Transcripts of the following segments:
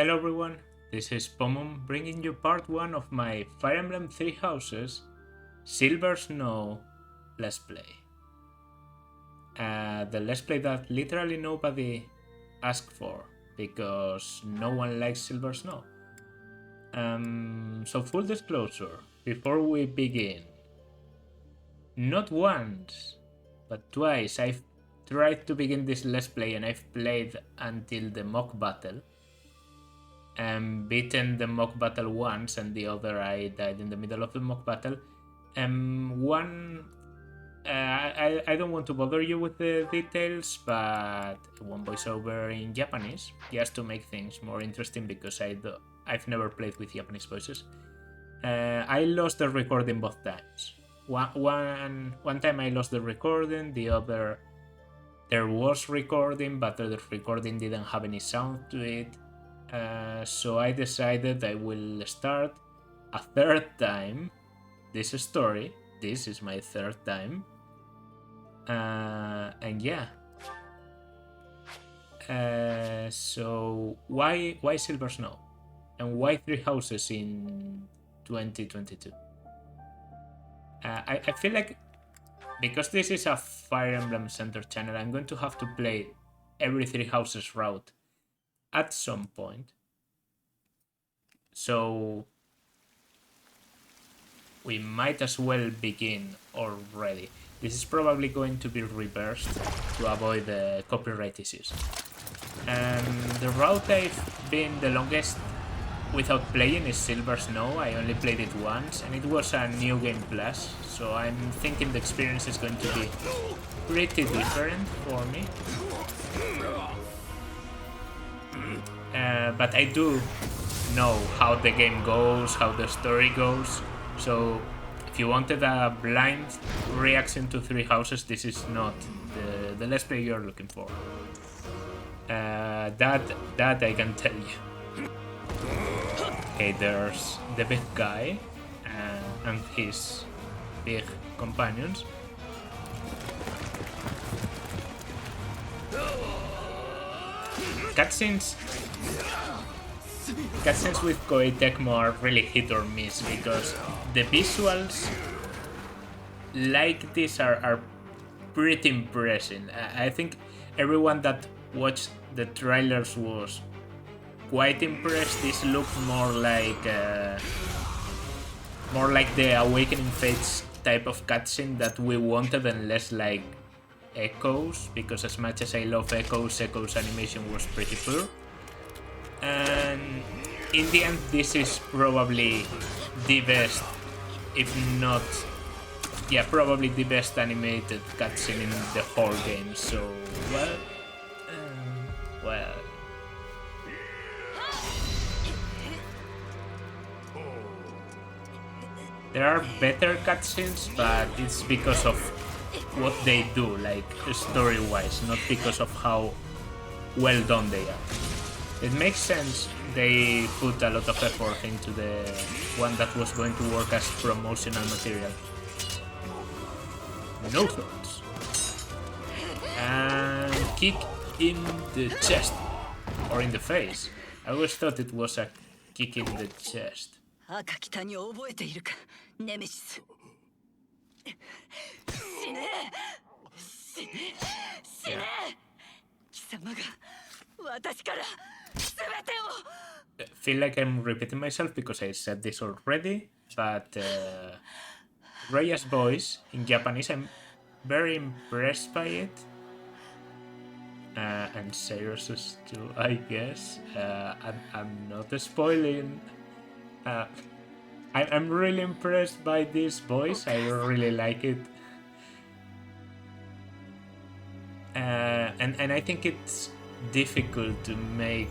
Hello everyone, this is Pomum bringing you part 1 of my Fire Emblem Three Houses Silver Snow Let's Play. The Let's Play that literally nobody asked for, because no one likes Silver Snow. So full disclosure, before we begin, not once, but twice I've tried to begin this Let's Play and I've played until the mock battle. Beaten the mock battle once, and the other I died in the middle of the mock battle. I don't want to bother you with the details, but one voiceover in Japanese, just to make things more interesting, because I've never played with Japanese voices. I lost the recording both times. One time I lost the recording, the other there was recording, but the recording didn't have any sound to it. So I decided I will start a third time this story. This is my third time. And yeah. So why Silver Snow? And why Three Houses in 2022? I feel like, because this is a Fire Emblem Center channel, I'm going to have to play every Three Houses route at some point. So we might as well begin already. This is probably going to be reversed to avoid the copyright issues. And the route I've been the longest without playing is Silver Snow. I only played it once, and it was a New Game Plus, so I'm thinking the experience is going to be pretty different for me. But I do know how the game goes, how the story goes, so if you wanted a blind reaction to Three Houses, this is not the Let's Play you're looking for. That I can tell you. Okay, there's the big guy and his big companions. Cutscenes with Koei Tecmo are really hit or miss, because the visuals like this are pretty impressive. I think everyone that watched the trailers was quite impressed. This looked more like the Awakening Fates type of cutscene that we wanted, and less like Echoes, because as much as I love Echoes animation was pretty poor. And in the end, this is probably the best, if not, yeah, probably the best animated cutscene in the whole game. So, well. There are better cutscenes, but it's because of what they do, like story-wise, not because of how well done they are. It makes sense they put a lot of effort into the one that was going to work as promotional material. No thoughts. And kick in the chest. Or in the face. I always thought it was a kick in the chest. I feel like I'm repeating myself because I said this already, but Raya's voice in Japanese, I'm very impressed by it. And Cyrus's too, I guess. I'm not spoiling. I'm really impressed by this voice. I really like it. And I think it's difficult to make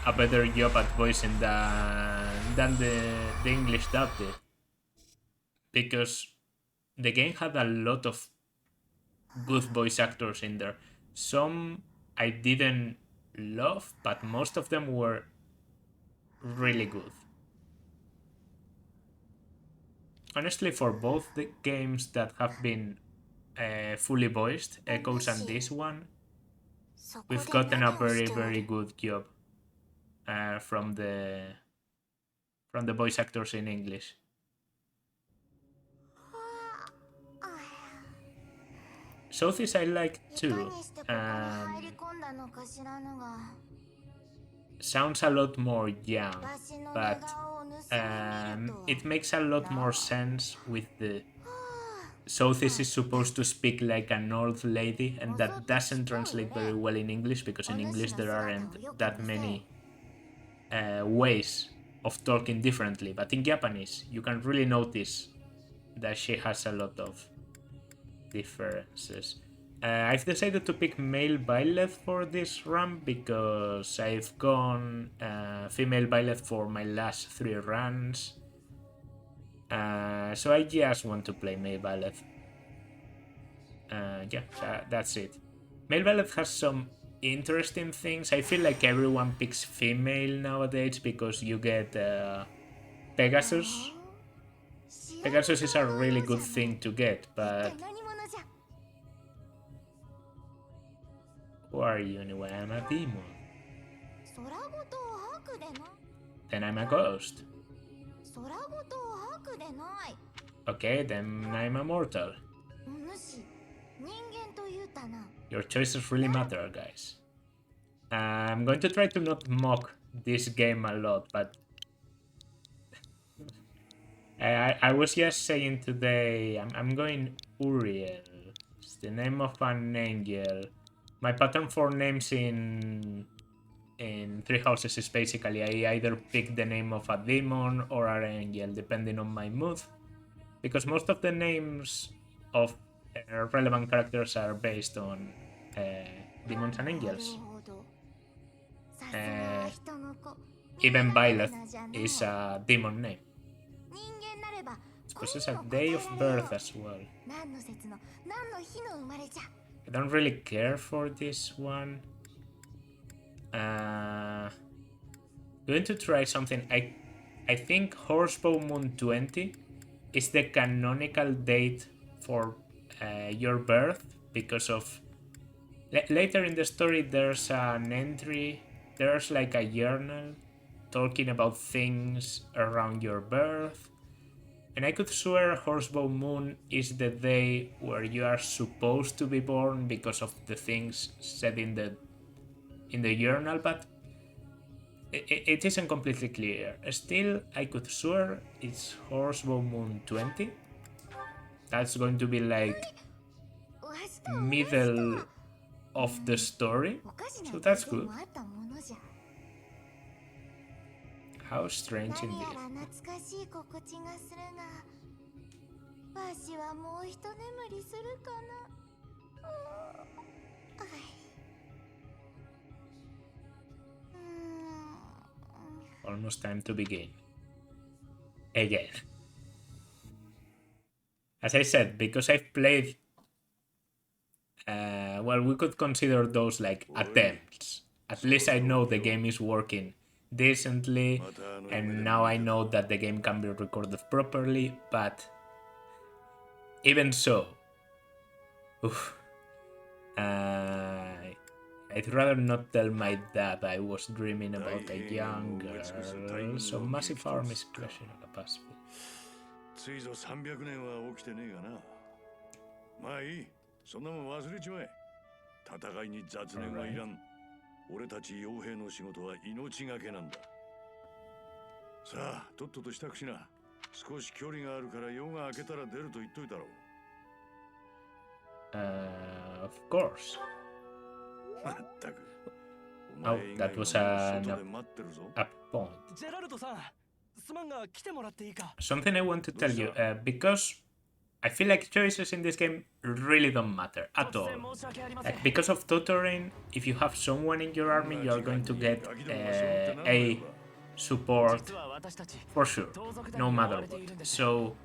a better job at voicing than the English dub did, because the game had a lot of good voice actors in there. Some I didn't love, but most of them were really good. Honestly, for both the games that have been fully voiced, Echoes and this one, we've gotten a very, very good job. from the voice actors in English. Southeast I like too. Sounds a lot more young, but it makes a lot more sense with the Southeast is supposed to speak like an old lady, and that doesn't translate very well in English because in English there aren't that many ways of talking differently. But in Japanese, you can really notice that she has a lot of differences. I've decided to pick male Byleth for this run because I've gone female Byleth for my last 3 runs. So I just want to play male Byleth. That's it. Male Byleth has some interesting things. I feel like everyone picks female nowadays because you get Pegasus. Pegasus is a really good thing to get, but who are you anyway? I'm a demon. Then I'm a ghost. Okay, then I'm a mortal. Your choices really matter, guys. I'm going to try to not mock this game a lot, but I was just saying today, I'm going Uriel. It's the name of an angel. My pattern for names in Three Houses is basically I either pick the name of a demon or an angel, depending on my mood. Because most of the names of relevant characters are based on demons and angels. Even Byleth is a demon name. Because it's a day of birth as well. I don't really care for this one. Going to try something. I think Horsebow Moon 20 is the canonical date for your birth because of later in the story there's an entry, there's like a journal talking about things around your birth, and I could swear Horsebow Moon is the day where you are supposed to be born because of the things said in the journal, but it isn't completely clear. Still, I could swear it's Horsebow Moon 20. That's going to be like middle of the story, so that's good. How strange indeed. Almost time to begin. Again. As I said, because I've played... well, we could consider those like attempts. At least I know the game is working decently, and now I know that the game can be recorded properly, but even so... I'd rather not tell my dad I was dreaming about a young girl, so massive arm is crashing on a past. ついぞ300年は起きてねえがな。まあいい、そんなもん忘れちまえ。戦いに雑念はいらん。俺たち傭兵の仕事は命がけなんだ。さあ、とっとと支度しな。少し距離があるから夜が明けたら出ると言っといたろう。Of course. まったく。Oh, that was a point. Something I want to tell you, because I feel like choices in this game really don't matter at all. Like, because of tutoring, if you have someone in your army, you're going to get a support for sure, no matter what. So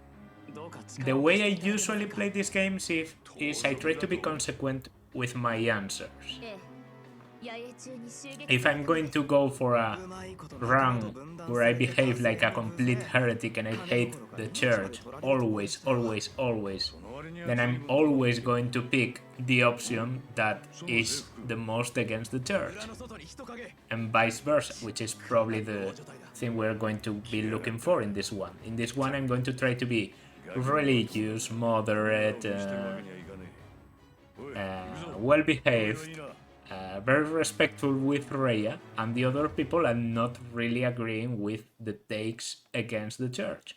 the way I usually play these games is I try to be consequent with my answers. If I'm going to go for a run where I behave like a complete heretic and I hate the church, always, then I'm always going to pick the option that is the most against the church. And vice versa, which is probably the thing we're going to be looking for in this one. In this one, I'm going to try to be religious, moderate, well-behaved, very respectful with Rhea, and the other people are not really agreeing with the takes against the church.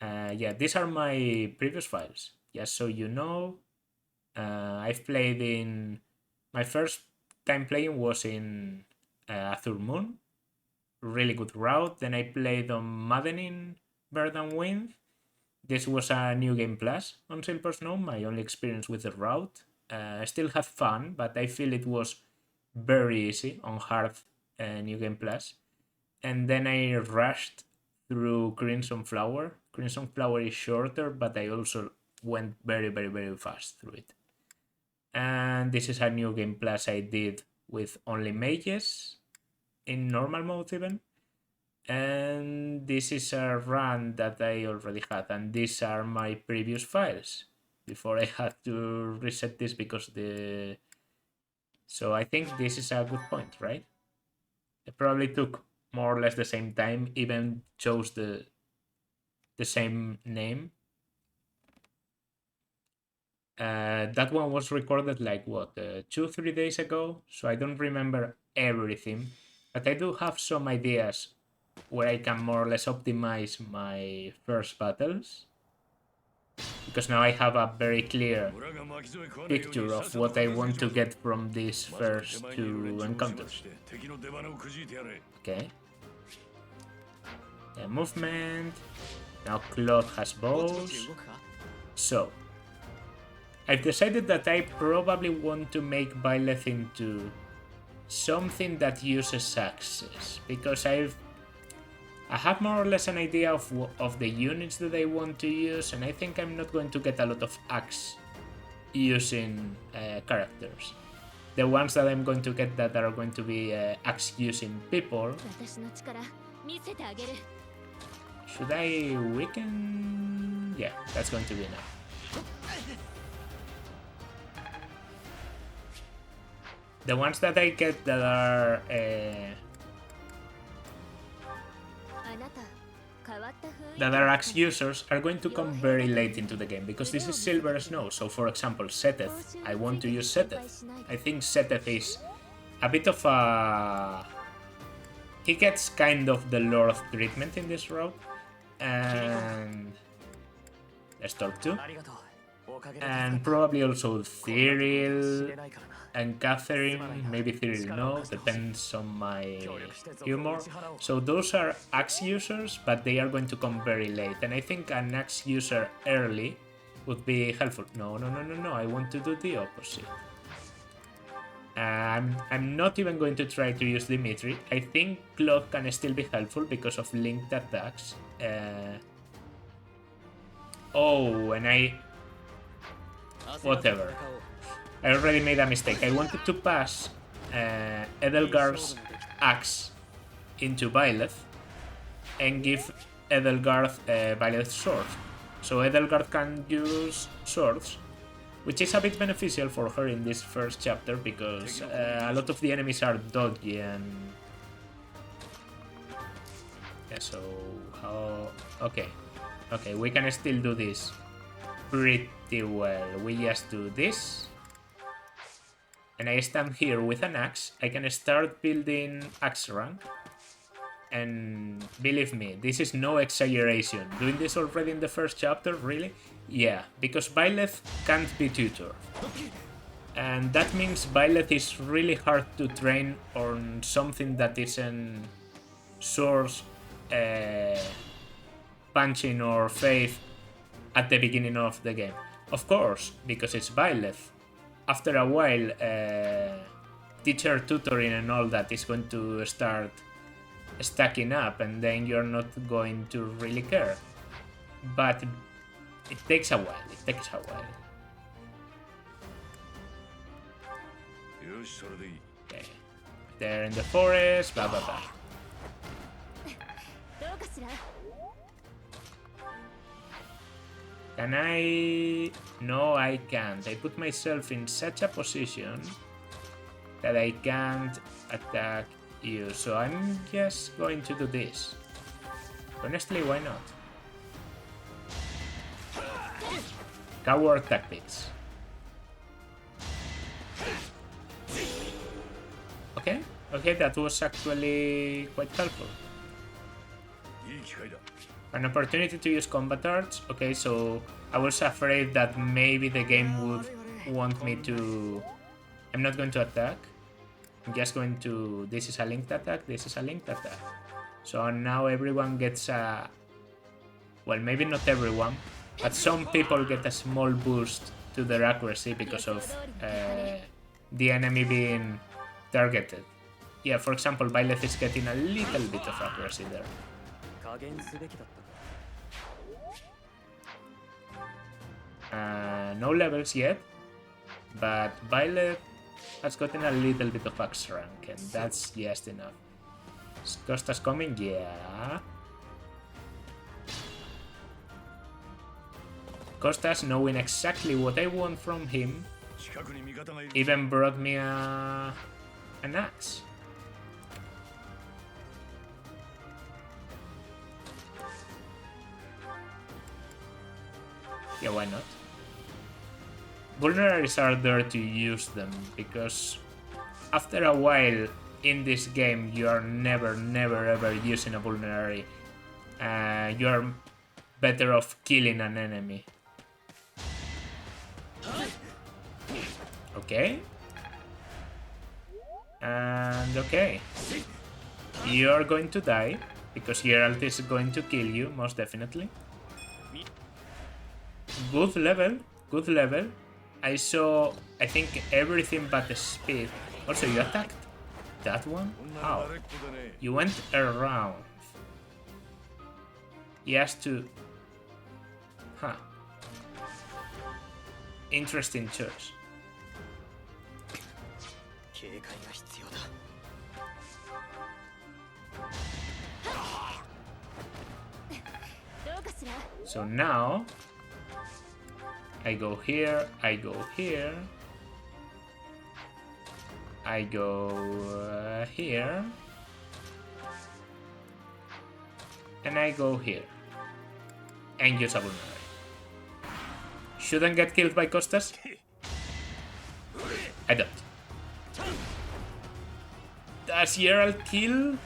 Yeah, these are my previous files. Just so you know, I've played in... My first time playing was in Azure Moon. Really good route. Then I played on Maddening Bird and Wind. This was a New Game Plus on Silver Snow, my only experience with the route. I still had fun, but I feel it was very easy on hard New Game Plus. And then I rushed through Crimson Flower. Crimson Flower is shorter, but I also went very, very, very fast through it. And this is a New Game Plus I did with only mages, in normal mode even. And this is a run that I already had, and these are my previous files before I had to reset this because the... So I think this is a good point, right? It probably took more or less the same time, even chose the same name. That one was recorded like what, 2-3 days ago, so I don't remember everything, but I do have some ideas where I can more or less optimize my first battles, because now I have a very clear picture of what I want to get from these first two encounters. Okay. Movement. Now Claude has bows. So I've decided that I probably want to make Byleth into something that uses axes, because I have more or less an idea of the units that I want to use, and I think I'm not going to get a lot of axe using characters. The ones that I'm going to get that are going to be axe using people. Should I weaken? Yeah, that's going to be enough. The ones that I get that are axe users are going to come very late into the game, because this is Silver Snow. So for example, Seteth, I want to use Seteth. I think Seteth is a bit of a... He gets kind of the Lord treatment in this route. And... let's talk to. And probably also Uriel and Catherine, maybe Cyril no, depends on my humor. So those are axe users, but they are going to come very late, and I think an axe user early would be helpful. No, I want to do the opposite. I'm not even going to try to use Dimitri. I think Claude can still be helpful because of linked attacks. Oh, and I... whatever. I already made a mistake. I wanted to pass Edelgard's axe into Byleth and give Edelgard Byleth's sword. So Edelgard can use swords, which is a bit beneficial for her in this first chapter, because a lot of the enemies are dodgy and... yeah, so... how... Okay, we can still do this pretty well. We just do this. And I stand here with an axe. I can start building axe rank. And believe me, this is no exaggeration. Doing this already in the first chapter, really? Yeah, because Byleth can't be tutored. And that means Byleth is really hard to train on something that isn't source, punching or faith at the beginning of the game. Of course, because it's Byleth. After a while, teacher tutoring and all that is going to start stacking up, and then you're not going to really care. But it takes a while. Okay. They're in the forest, blah blah blah. Can I... No, I can't. I put myself in such a position that I can't attack you. So I'm just going to do this. Honestly, why not? Coward tactics. Okay, okay, that was actually quite helpful. An opportunity to use combat arts. Okay, so I was afraid that maybe the game would want me to... I'm not going to attack. I'm just going to... This is a linked attack, this is a linked attack. So now everyone gets a... Well, maybe not everyone, but some people get a small boost to their accuracy because of the enemy being targeted. Yeah, for example, Byleth is getting a little bit of accuracy there. No levels yet, but Byleth has gotten a little bit of Axe rank, and that's just enough. Is Costa's coming? Yeah. Costas, knowing exactly what I want from him, even brought me an axe. Yeah, why not? Vulneraries are there to use them, because after a while in this game you are never ever using a vulnerary. You are better off killing an enemy. Okay. And okay. You're going to die, because Uriel is going to kill you, most definitely. Good level, good level. I saw, I think, everything but the speed. Also, you attacked that one? How? You went around. He has to... Huh. Interesting choice. So now I go here, I go here, I go here, and I go here, and use a vulnerary. Shouldn't get killed by Costas? I don't. Does Uriel kill?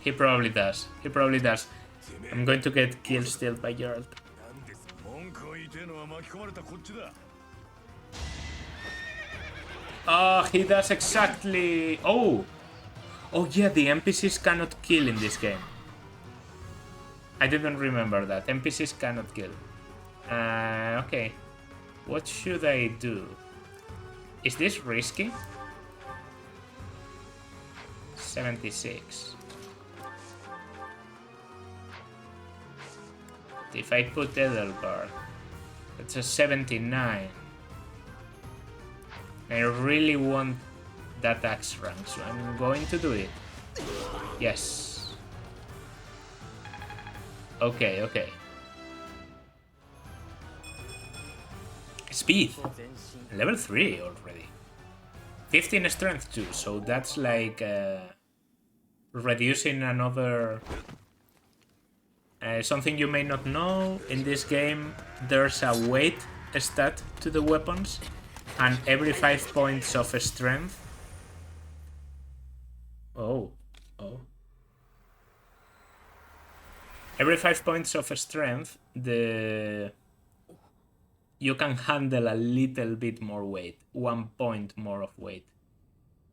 He probably does. He probably does. I'm going to get killed still by Uriel. Oh, he does exactly... Oh! Oh yeah, the NPCs cannot kill in this game. I didn't remember that. NPCs cannot kill. Okay. What should I do? Is this risky? 76. If I put Edelgard, it's a 79. I really want that axe rank, so I'm going to do it. Yes. Okay, okay. Speed. Level 3 already. 15 strength too, so that's like reducing another... something you may not know, in this game there's a weight stat to the weapons, and every 5 points of strength... Oh. Every 5 points of strength, you can handle a little bit more weight, 1 point more of weight.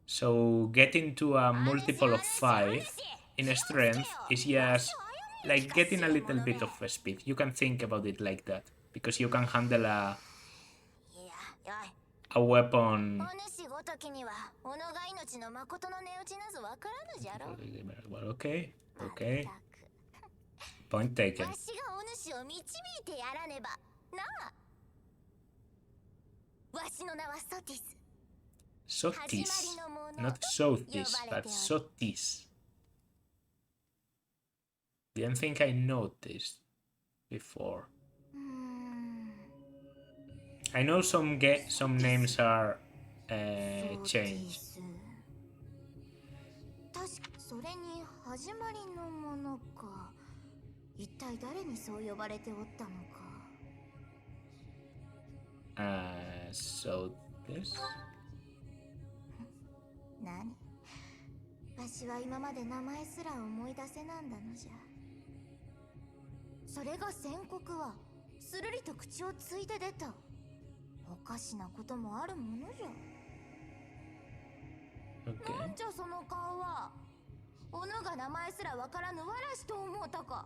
So getting to a multiple of 5 in strength is just like getting a little bit of speed. You can think about it like that, because you can handle a weapon. Well, okay. Point taken. Sotis. Not Sotis, but Sotis. Didn't think I noticed before. I know some names are changed. 確かそれに始まりのものか。一体誰にそう呼ばれておったのか。So this? 何？わしは今まで名前すら思い出せなんだのじゃ。それが宣告はするりと口をついて出た。おかしなこともあるものじゃ。Okay. なんじゃその顔は。おぬが名前すらわからぬわらしと思うたか。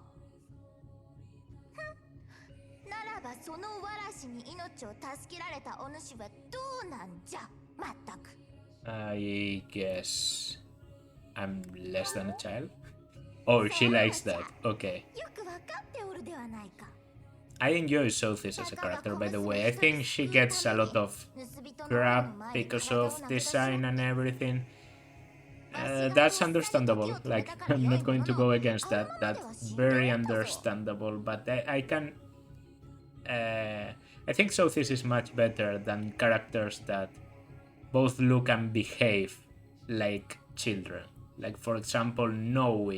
ならばそのわらしに命を助けられたお主はどうなんじゃ。まったく。I guess I'm less than a child. Oh, she likes that. Okay. よくわかっておるではないか。I enjoy Sophis as a character, by the way. I think she gets a lot of crap because of design and everything. That's understandable. Like, I'm not going to go against that. That's very understandable. But I can... I think Sophis is much better than characters that both look and behave like children. Like, for example, Noe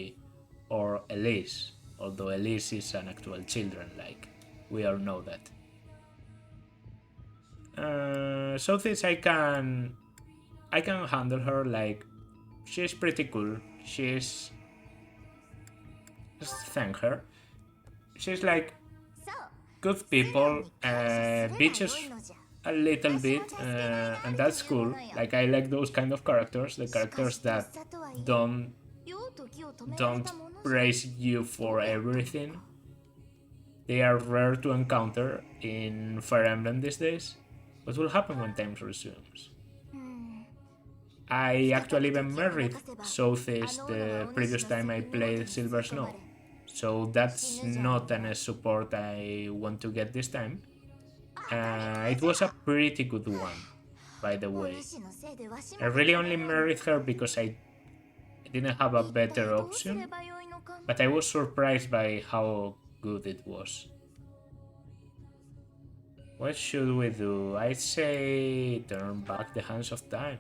or Elise. Although Elise is an actual children, like, we all know that. Sophis, I can handle her. Like, she's pretty cool. She's... Just thank her. She's like good people, bitches a little bit, and that's cool. Like, I like those kind of characters, the characters that don't praise you for everything. They are rare to encounter in Fire Emblem these days. What will happen when time resumes? I actually even married Sophis the previous time I played Silver Snow, so that's not a support I want to get this time. It was a pretty good one, by the way. I really only married her because I didn't have a better option, but I was surprised by how good it was. What should we do? I'd say turn back the hands of time.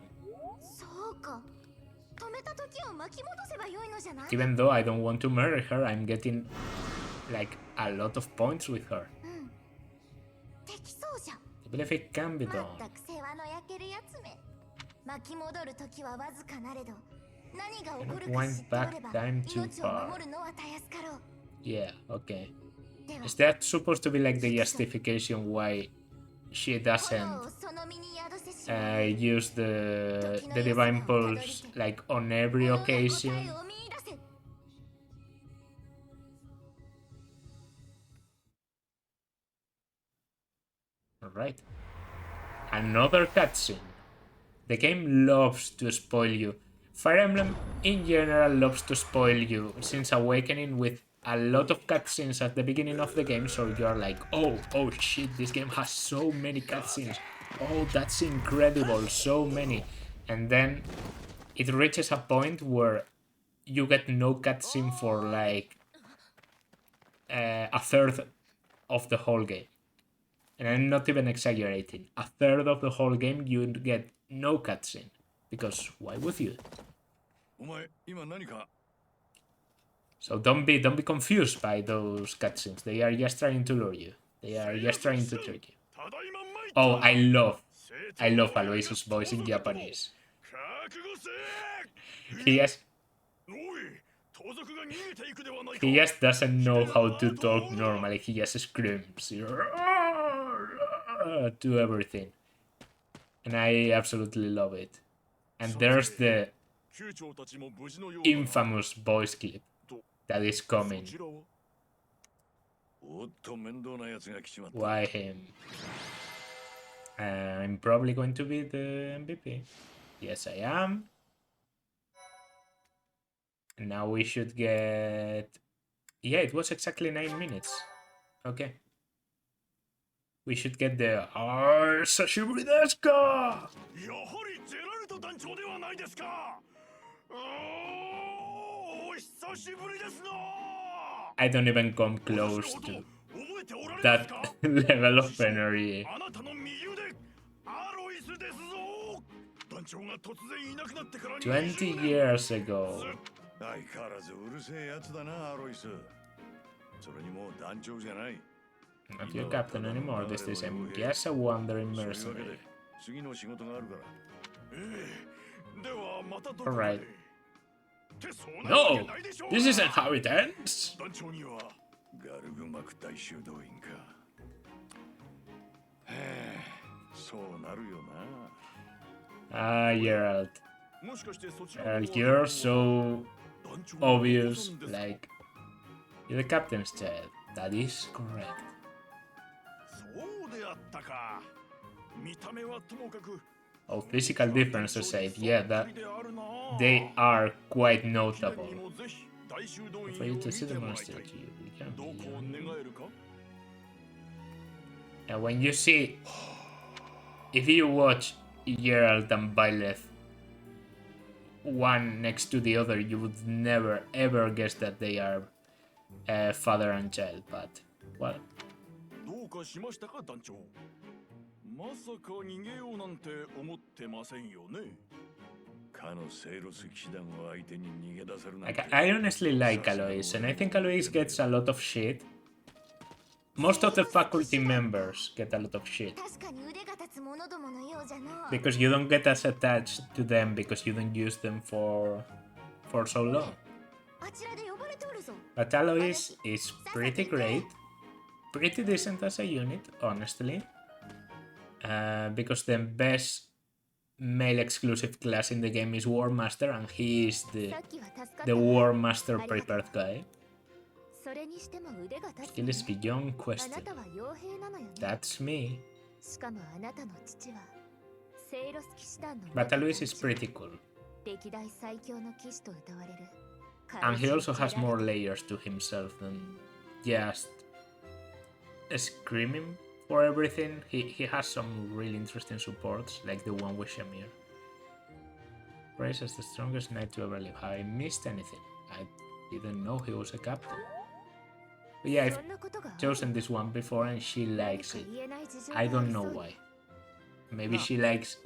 Even though I don't want to marry her, I'm getting like a lot of points with her. I believe it can be done. I went back time too far. Yeah, okay. Is that supposed to be like the justification why she doesn't use the divine pulse like on every occasion? Alright. Another cutscene. The game loves to spoil you. Fire Emblem in general loves to spoil you since Awakening with a lot of cutscenes at the beginning of the game, so you're like, oh shit, this game has so many cutscenes. Oh, that's incredible, so many. And then it reaches a point where you get no cutscene for like a third of the whole game. And I'm not even exaggerating. A third of the whole game you get no cutscene. Because why would you? So don't be confused by those cutscenes. They are just trying to lure you. They are just trying to trick you. Oh, I love Aloysius' voice in Japanese. He just doesn't know how to talk normally. He just screams to everything. And I absolutely love it. And there's the infamous voice clip that is coming. Why him? I'm probably going to be the MVP. Yes, I am. And now we should get... Yeah, it was exactly 9 minutes. Okay. We should get the... Sashiburi desu ka? I don't even come close to that level of energy. あなたの右腕アロイスですぞ。団長が突然いなくなってから20 years ago. 相変わらずうるせえやつだなアロイス。それにもう団長じゃない。 Not your captain anymore. This is just a wandering mercenary. 次の仕事があるから。ではまたどこかで。 Alright. No! This isn't how it ends! 団長にはガルグマク大修道院か。そうなるよな。 Ah, Geralt. You're so obvious, like, you're the captain's child. That is correct. そうであったか。見た目はともかく。 Oh, physical differences aside, yeah, that they are quite notable. For you to see the monster to you, we can be. And when you see, if you watch Geralt and Byleth one next to the other, you would never ever guess that they are father and child, but well. どうかしましたか団長。まさか逃げようなんて思ってませんよね。かのセイロス騎士団を相手に逃げ出せるなんて。 I honestly like Alois, and I think Alois gets a lot of shit. Most of the faculty members get a lot of shit. Because you don't get as attached to them because you don't use them for so long. But Alois is pretty great. Pretty decent as a unit, honestly. Because the best male exclusive class in the game is War Master, and he is the War Master prepared guy. Skill is beyond question. That's me. But Alois is pretty cool. And he also has more layers to himself than just screaming for everything. He has some really interesting supports, like the one with Shamir. Praise as the strongest knight to ever live. Have I missed anything? I didn't know he was a captain. But yeah, I've chosen this one before and she likes it. I don't know why. Maybe she likes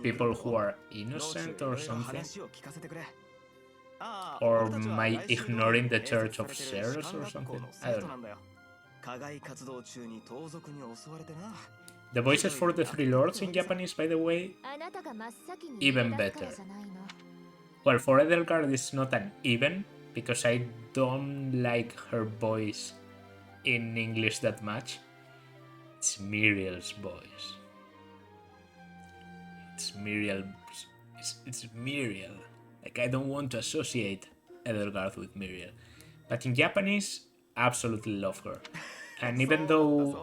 people who are innocent or something. Or my ignoring the Church of Ceres or something. I don't know. The voices for the three lords in Japanese, by the way, even better. Well, for Edelgard it's not an even, because I don't like her voice in English that much. It's Muriel's voice. It's Muriel. It's Muriel. Like, I don't want to associate Edelgard with Muriel. But in Japanese, absolutely love her. And even though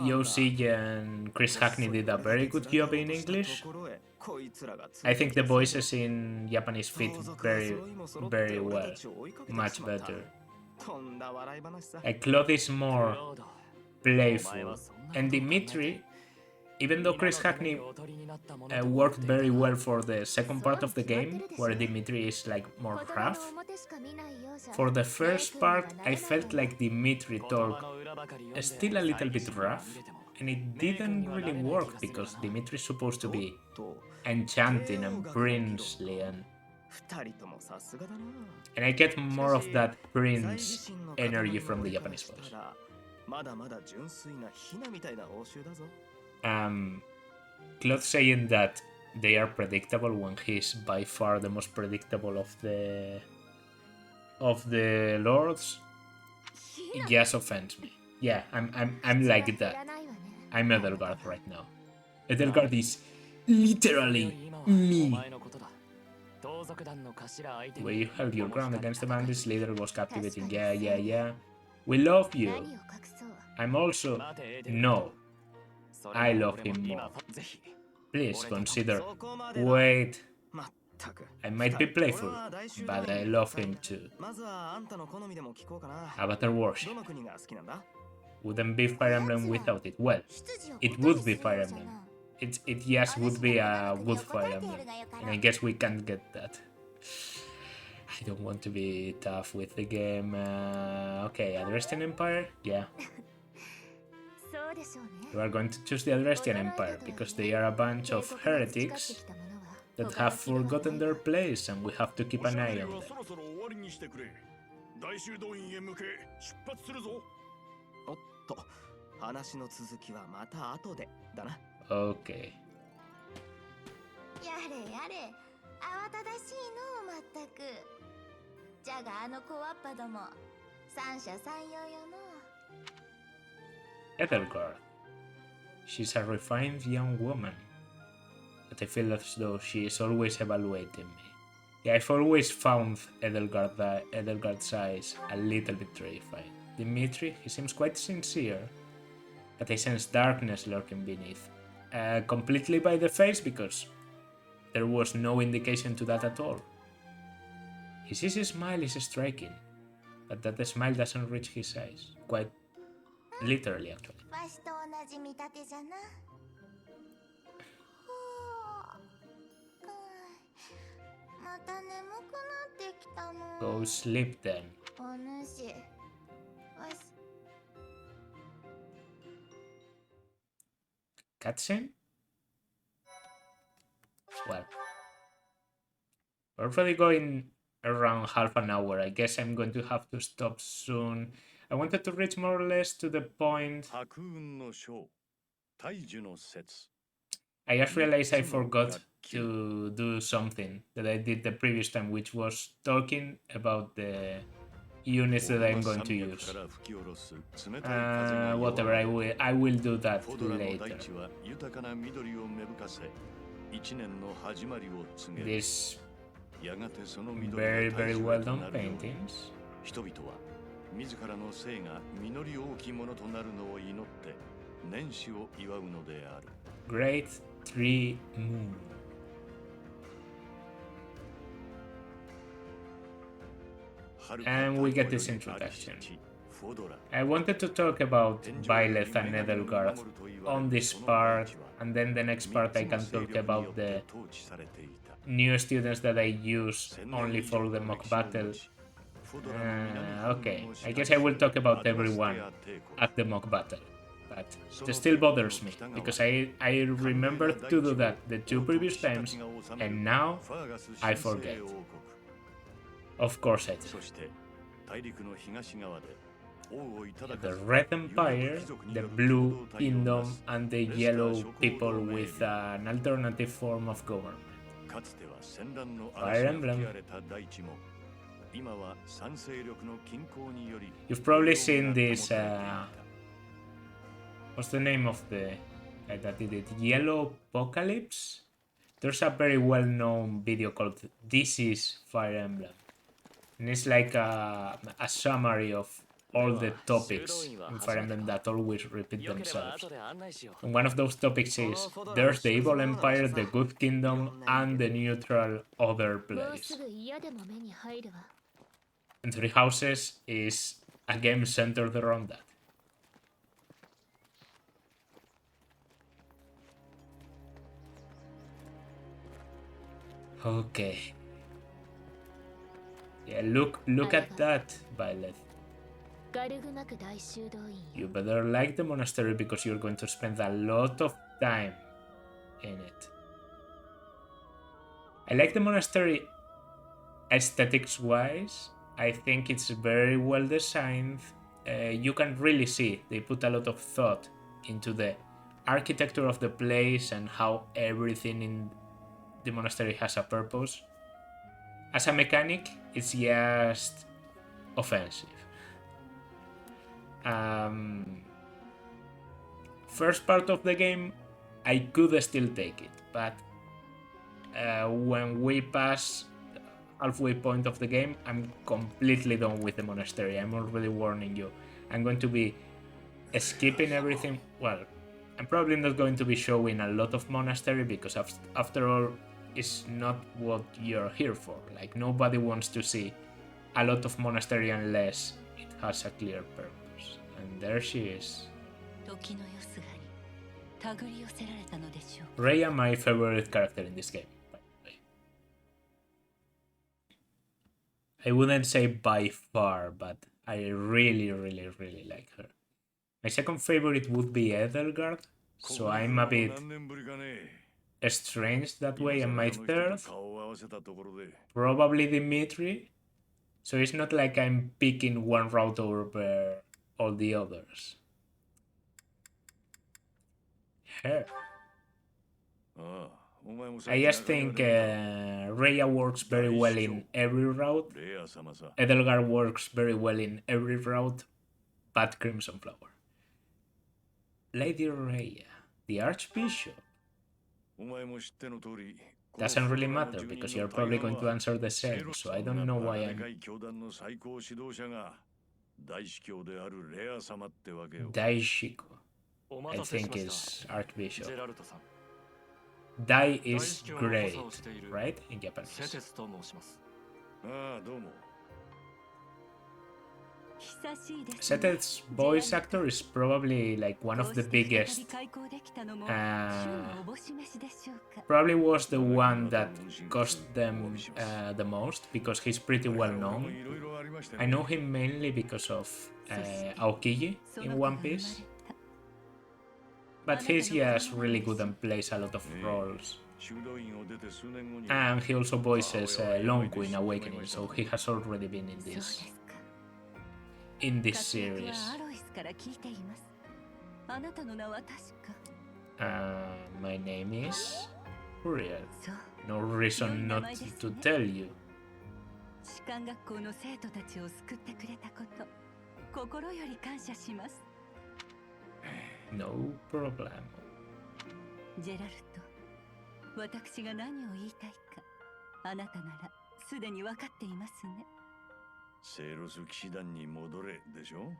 Yoshi and Chris Hackney did a very good job in English, I think the voices in Japanese fit very, very well. Much better. Like, Claude is more playful. And Dimitri, even though Chris Hackney worked very well for the second part of the game, where Dimitri is like more rough, for the first part I felt like Dimitri talked still a little bit rough, and it didn't really work because Dimitri is supposed to be enchanting and princely, and I get more of that prince energy from the Japanese voice. Claude saying that they are predictable when he's by far the most predictable of the lords, it just offends me. Yeah, I'm like that. I'm Edelgard right now. Edelgard is literally me. Where you held your ground against the bandits, leader was captivating. Yeah. We love you. I'm also... No. I love him more. Please consider... Wait. I might be playful, but I love him too. Avatar worship. Wouldn't be Fire Emblem without it. Well, it would be Fire Emblem. It just would be a good Fire Emblem. And I guess we can't get that. I don't want to be tough with the game. Okay, Adrestian Empire? Yeah. そうでしょうね。 You are going to choose the Adrestian Empire because they are a bunch of heretics that have forgotten their place and we have to keep an eye on them. そろそろ終わりにしてくれ。大修道院へ向け出発するぞ。おっと、話の続きはまた後でだな。Okay. やれやれ、慌ただしいのまったく。じゃが小わっぱども、三者三様よの。 Edelgard. She's a refined young woman, but I feel as though she is always evaluating me. Yeah, I've always found Edelgard's eyes a little bit terrifying. Dimitri, he seems quite sincere, but I sense darkness lurking beneath. Completely by the face, because there was no indication to that at all. His easy smile is striking, but that the smile doesn't reach his eyes. Quite literally, actually. わしと同じ見立てじゃな。また眠くなってきたの。 Go sleep then. お主、わし。 Cutscene? Well, we're already going around half an hour. I guess I'm going to have to stop soon. I wanted to reach more or less to the point. 白雲の章、大樹の説。 I just realized I forgot to do something that I did the previous time, which was talking about the units that I'm going to use. Whatever, I will do that later. These very, very well done paintings. 人々は自らの生が実り多きものとなるのを祈って年始を祝うのである。 Great Tree Moon. And we get this introduction. I wanted to talk about Byleth and Edelgard on this part, and then the next part I can talk about the new students that I use only for the mock battle. Okay, I guess I will talk about everyone at the mock battle, but it still bothers me, because I remembered to do that the two previous times, and now I forget. Of course I do. The Red Empire, the Blue Kingdom, and the Yellow people with an alternative form of government. Fire Emblem. You've probably seen this, what's the name of the guy that did it? Yellow Apocalypse? There's a very well-known video called This is Fire Emblem. And it's like a summary of all the topics in Fire Emblem that always repeat themselves. And one of those topics is, there's the Evil Empire, the Good Kingdom, and the neutral other place. And Three Houses is a game centered around that. Okay. Yeah, look at that, Byleth. You better like the monastery because you're going to spend a lot of time in it. I like the monastery aesthetics-wise. I think it's very well designed. You can really see they put a lot of thought into the architecture of the place and how everything in the monastery has a purpose. As a mechanic, it's just offensive. First part of the game, I could still take it, but when we pass halfway point of the game, I'm completely done with the monastery. I'm already warning you. I'm going to be skipping everything. Well, I'm probably not going to be showing a lot of monastery because after all, it's not what you're here for. Like, nobody wants to see a lot of monastery unless it has a clear purpose. And there she is. Rhea, my favorite character in this game, by the way. I wouldn't say by far, but I really, really, really like her. My second favorite would be Edelgard, so I'm a bit estranged that way, and my third, probably Dimitri. So it's not like I'm picking one route over all the others. Her. I just think Rhea works very well in every route. Edelgard works very well in every route, but Crimson Flower. Lady Rhea, the Archbishop. Doesn't really matter because you're probably going to answer the same, so I don't know why I'm... Daishiko, I think is Archbishop. Dai is great, right? In Japanese. Seteth's voice actor is probably like one of the biggest. Probably was the one that cost them the most because he's pretty well known. I know him mainly because of Aokiji in One Piece. But he's just really good and plays a lot of roles. And he also voices Lonku in Awakening, so he has already been in this series. My name is Uriel. No reason not to tell you. No problem. ジェラルト、私が何を言いたいか、あなたならすでに分かっていますね。セーロス騎士団に戻れでしょ?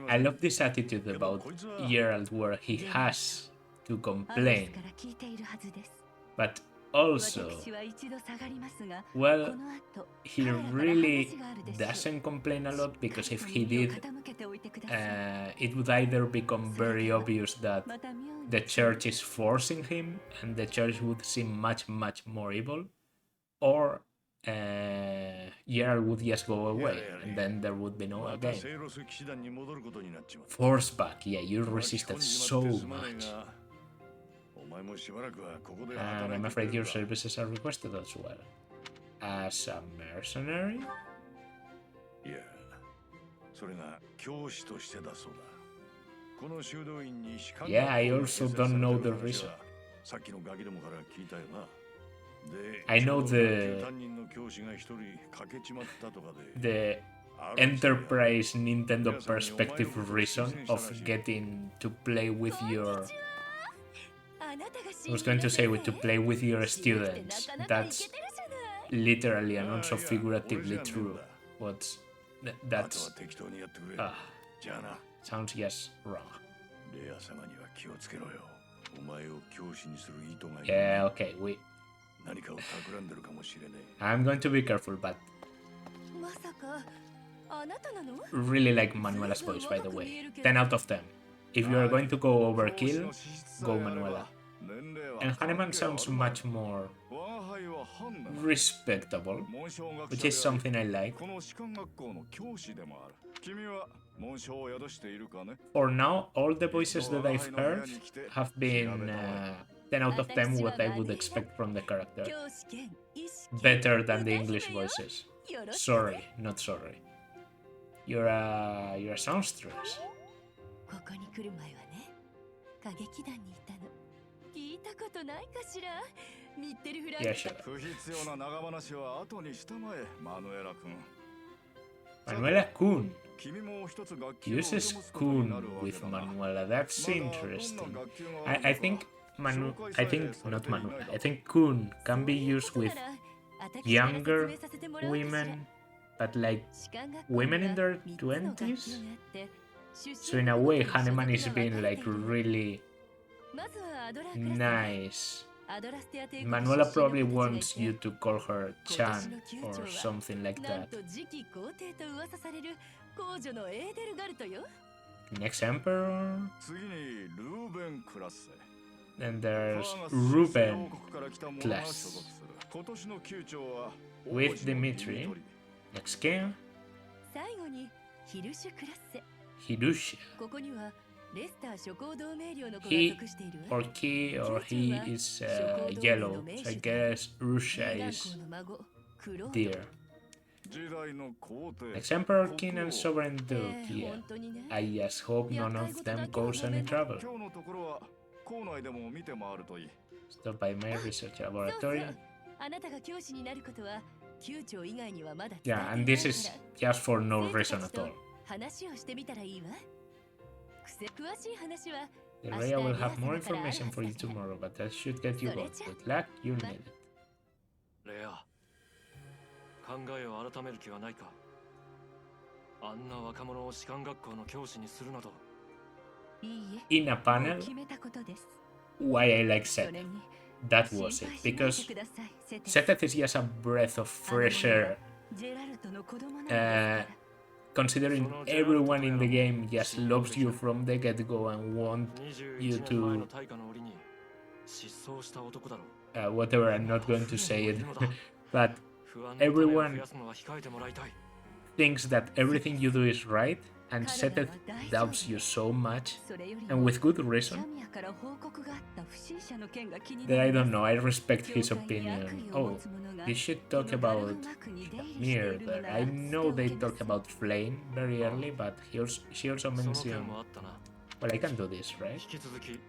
I love this attitude about Geralt where he has to complain. But also, well, he really doesn't complain a lot because if he did, it would either become very obvious that the church is forcing him and the church would seem much, much more evil, or Geralt would just go away and then there would be no again. Force back, yeah, you resisted so much. And I'm afraid your services are requested as well. As a mercenary? Yeah, I also don't know the reason. I know the Enterprise Nintendo perspective reason of getting to play with your... I was going to say to play with your students. That's literally and also figuratively true. That's... sounds just wrong. Yeah, okay, I'm going to be careful, but... Really like Manuela's voice, by the way. 10 out of 10. If you are going to go overkill, go Manuela. And Haneman sounds much more respectable, which is something I like. For now, all the voices that I've heard have been 10 out of 10 what I would expect from the character. Better than the English voices. Sorry, not sorry. You're a songstress. Yeah, sure. Manuela-kun uses kun with Manuela. That's interesting. I think I think kun can be used with younger women, but like women in their 20s. So in a way, Haneman is being like really nice. Manuela probably wants you to call her Chan or something like that. Next Emperor? Then there's Ruben class. with Dimitri. Next king, 最後にヒルシュクラッセ。 Hirushi. ここにはレスター諸行同盟領の子が He 属しているわ。 or he or he is yellow, so I guess Russia is の孫クロード。 deer. Next emperor, king, and sovereign duke. Yeah. 本当にね。 I just hope none of them goes any trouble. 今日のところは校内でも見て回るといい。 Stop by my research そう laboratory. そうあなたが教師になることは宮長以外にはまだ伝えて Yeah, い and ない this か is ら。 just for no 生徒 reason た at ちと all. 話をしてみたらいいわ。詳しい話は The Rhea will have more information for you tomorrow, but that should get you going. Good luck, you'll need it. レア、考えを改める気はないか。あんな若者を士官学校の教師にするなど。いいえ。 In a もう panel, 決めたことです。 why I like そ Seth. れに That 心 was 配 it. しないで Because ください、セテ。 Seth is just a breath of fresh air, ジェラルトの子供なんですから。 considering everyone in the game just loves you from the get-go and want 21年前の大化の折に失踪した男だろう。 whatever, I'm not going to say it, 不安 but の種を everyone 増やすのは控えてもらいたい。 thinks that everything you do is right, and Seth doubts you so much, それより and も with good シ reason, ャミアから報告があった不審者の件が気に that な I りま don't す。 know, I respect his 教会に悪 opinion. 意を持 Oh, つ者が they should talk このガル about フマークに出入りしてい Mir るの there. なら I 捨て know お they け talk ます。 about Flame very early, but she also その mentioned, 件もあったな。 well, I can do this, right? 引き続き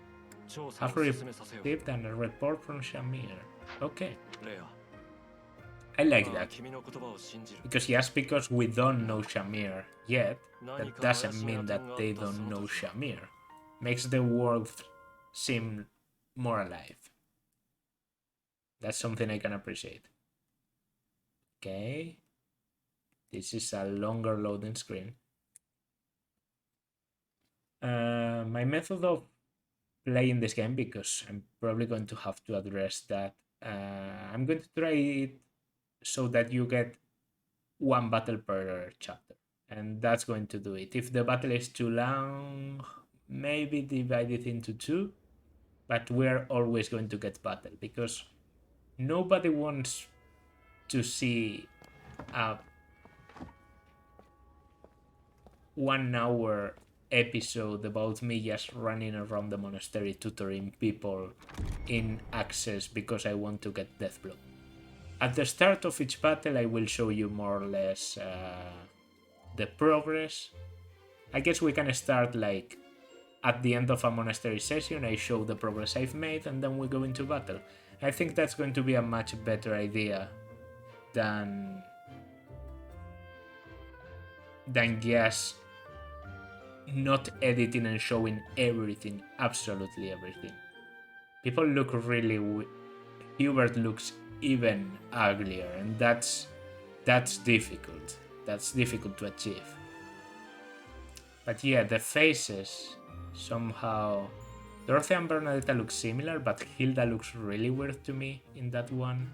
調査を Have 進めさせよう。 received a report from Shamir. Okay, レア、 I like まあ that. 君の言葉を信じる。 Because just because we don't know Shamir yet, 何 that か怪 doesn't しい mean 跡 that があ they ったそ don't の know 時は Shamir. Makes the world seem more alive. That's something I can appreciate. Okay. This is a longer loading screen. My method of playing this game, because I'm probably going to have to address that, I'm going to try it so that you get one battle per chapter, and that's going to do it. If the battle is too long, maybe divide it into two, but we're always going to get battle because nobody wants to see a 1 hour episode about me just running around the monastery tutoring people in Access because I want to get Deathblow. At the start of each battle, I will show you more or less the progress. I guess we can start like at the end of a monastery session, I show the progress I've made, and then we go into battle. I think that's going to be a much better idea than just not editing and showing everything, absolutely everything. People look really Hubert looks even uglier, and that's difficult. That's difficult to achieve. But yeah, the faces somehow. Dorothy and Bernadetta look similar, but Hilda looks really weird to me in that one.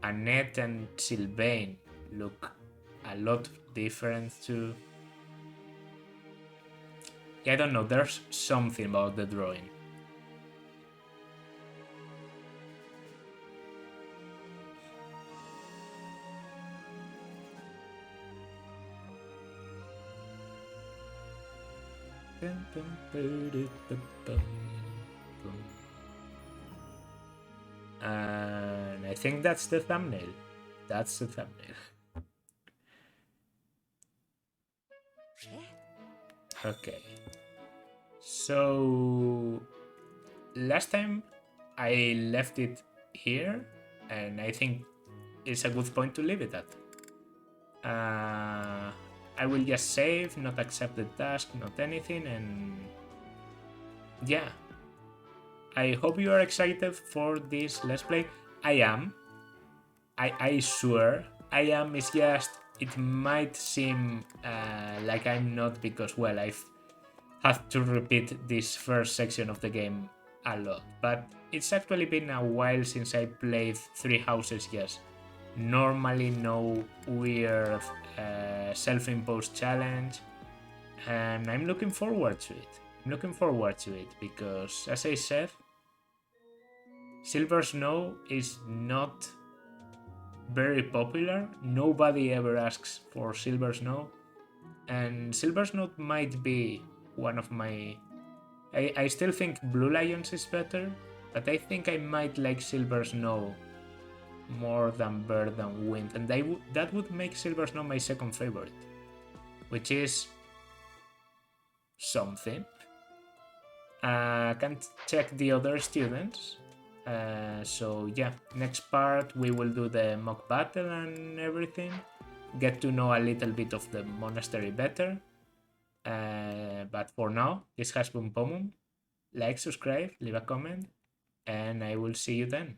Annette and Sylvain look a lot different too. Yeah, I don't know, there's something about the drawing. And I think that's the thumbnail. That's the thumbnail. Okay. So last time I left it here, and I think it's a good point to leave it at. I will just save, not accept the task, not anything, and yeah. I hope you are excited for this Let's Play. I am. I swear I am. It's just, it might seem like I'm not because, well, I've had to repeat this first section of the game a lot. But it's actually been a while since I played Three Houses, yes. Normally no weird self-imposed challenge, and I'm looking forward to it. I'm looking forward to it because, as I said, Silver Snow is not very popular. Nobody ever asks for Silver Snow, and Silver Snow might be one of my... I still think Blue Lions is better, but I think I might like Silver Snow more than Bird and Wind, and that would make Silver Snow my second favorite, which is something. Can't check the other students. So yeah, next part we will do the mock battle and everything, get to know a little bit of the monastery better. But for now, this has been Pomum. Like, subscribe, leave a comment, and I will see you then.